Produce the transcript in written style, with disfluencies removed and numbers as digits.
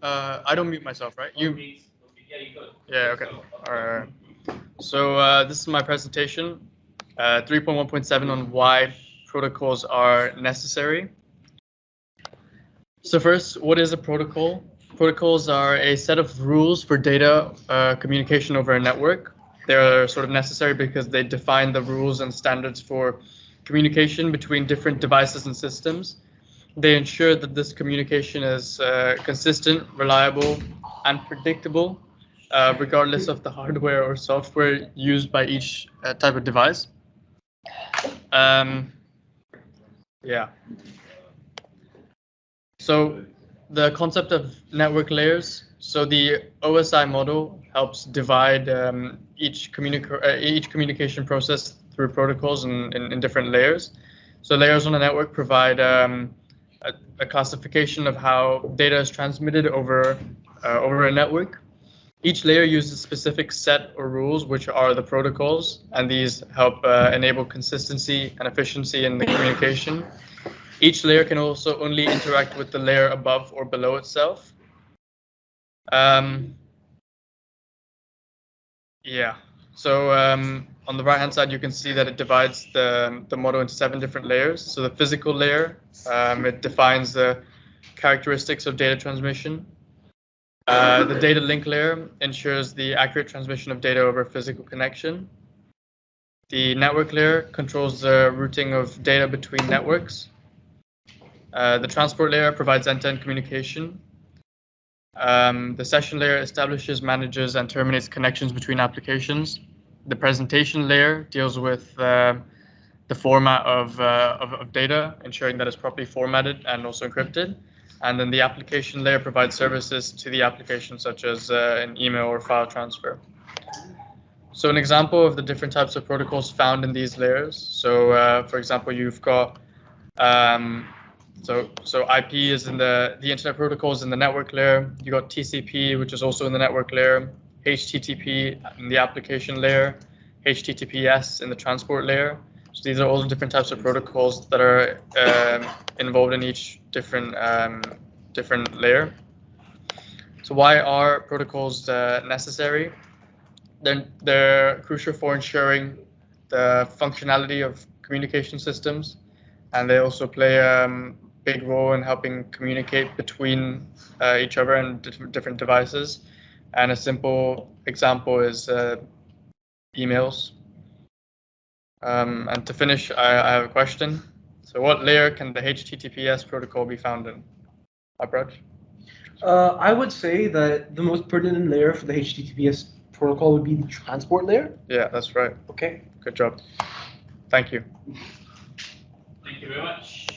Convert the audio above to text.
I don't mute myself, right? You? Yeah, you could. Yeah, okay. All right. So this is my presentation, 3.1.7 on why protocols are necessary. So first, what is a protocol? Protocols are a set of rules for data communication over a network. They're sort of necessary because they define the rules and standards for communication between different devices and systems. They ensure that this communication is consistent, reliable, and predictable, regardless of the hardware or software used by each type of device. Yeah. So the concept of network layers. So the OSI model helps divide each communication process through protocols in different layers. So layers on a network provide a classification of how data is transmitted over a network. Each layer uses a specific set of rules, which are the protocols, and these help enable consistency and efficiency in the communication. Each layer can also only interact with the layer above or below itself. Yeah. So on the right-hand side, you can see that it divides the model into 7 different layers. So the physical layer, it defines the characteristics of data transmission. The data link layer ensures the accurate transmission of data over a physical connection. The network layer controls the routing of data between networks. The transport layer provides end-to-end communication. The session layer establishes, manages, and terminates connections between applications. The presentation layer deals with the format of data, ensuring that it's properly formatted and also encrypted. And then the application layer provides services to the application, such as an email or file transfer. So an example of the different types of protocols found in these layers. So for example, you've got so IP is in the internet protocols in the network layer. You got TCP, which is also in the network layer, HTTP in the application layer, HTTPS in the transport layer. So these are all the different types of protocols that are involved in each different layer. So why are protocols necessary? They're crucial for ensuring the functionality of communication systems, and they also play a big role in helping communicate between each other and different devices. And a simple example is emails. And to finish, I have a question. So what layer can the HTTPS protocol be found in? Abraj? I would say that the most pertinent layer for the HTTPS protocol would be the transport layer. Yeah, that's right. Okay. Good job. Thank you. Thank you very much.